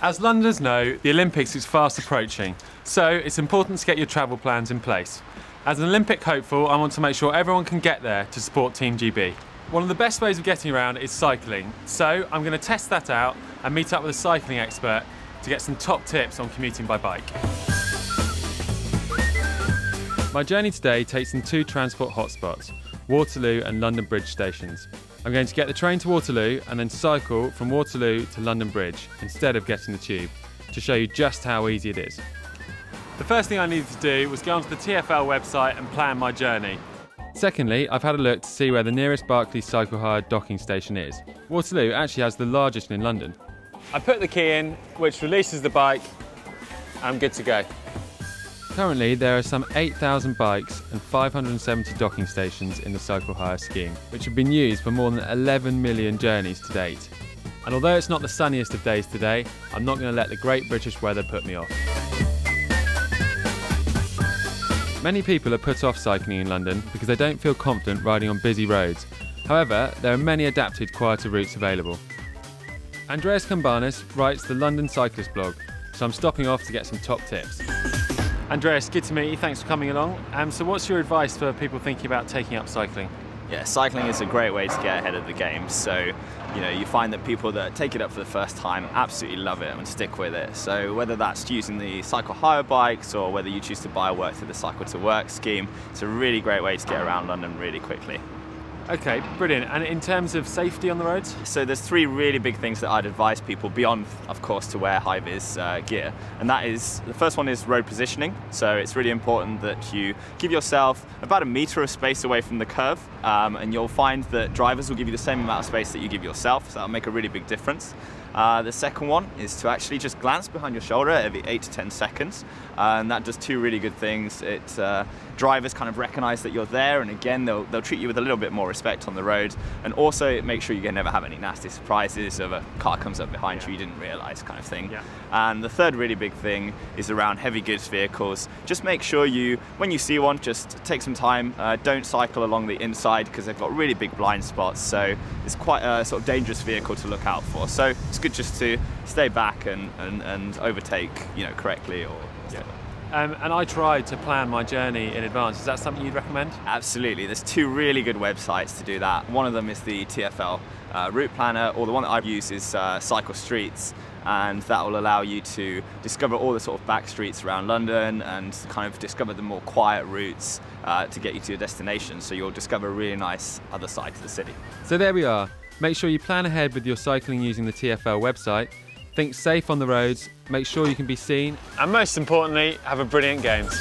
As Londoners know, the Olympics is fast approaching, so it's important to get your travel plans in place. As an Olympic hopeful, I want to make sure everyone can get there to support Team GB. One of the best ways of getting around is cycling, so I'm going to test that out and meet up with a cycling expert to get some top tips on commuting by bike. My journey today takes in two transport hotspots, Waterloo and London Bridge stations. I'm going to get the train to Waterloo and then cycle from Waterloo to London Bridge instead of getting the tube, to show you just how easy it is. The first thing I needed to do was go onto the TfL website and plan my journey. Secondly, I've had a look to see where the nearest Barclays Cycle Hire docking station is. Waterloo actually has the largest in London. I put the key in, which releases the bike, and I'm good to go. Currently, there are some 8,000 bikes and 570 docking stations in the Cycle Hire scheme, which have been used for more than 11 million journeys to date. And although it's not the sunniest of days today, I'm not going to let the great British weather put me off. Many people are put off cycling in London because they don't feel confident riding on busy roads. However, there are many adapted, quieter routes available. Andreas Kambanis writes the London Cyclist blog, so I'm stopping off to get some top tips. Andreas, good to meet you. Thanks for coming along. So what's your advice for people thinking about taking up cycling? Yeah, cycling is a great way to get ahead of the game. So, you find that people that take it up for the first time absolutely love it and stick with it. So whether that's using the cycle hire bikes or whether you choose to buy work through the Cycle to Work scheme, it's a really great way to get around London really quickly. Okay, brilliant. And in terms of safety on the roads? So there's three really big things that I'd advise people beyond, of course, to wear high-vis gear. And that is, the first one is road positioning. So it's really important that you give yourself about 1 metre of space away from the curve. And you'll find that drivers will give you the same amount of space that you give yourself. So that'll make a really big difference. The second one is to actually just glance behind your shoulder every 8 to 10 seconds. And that does two really good things. Drivers kind of recognise that you're there, and again, they'll treat you with a little bit more respect on the road. And also make sure you never have any nasty surprises of a car comes up behind you didn't realise kind of thing. Yeah. And the third really big thing is around heavy goods vehicles. Just make sure when you see one, just take some time. Don't cycle along the inside because they've got really big blind spots. So it's quite a sort of dangerous vehicle to look out for. So it's good just to stay back and overtake, correctly or. Yeah. And I tried to plan my journey in advance. Is that something you'd recommend? Absolutely. There's two really good websites to do that. One of them is the TfL route planner, or the one that I've used is Cycle Streets, and that will allow you to discover all the sort of back streets around London and kind of discover the more quiet routes to get you to your destination. So you'll discover a really nice other side to the city. So there we are. Make sure you plan ahead with your cycling using the TfL website. Think safe on the roads, make sure you can be seen, and most importantly, have a brilliant games.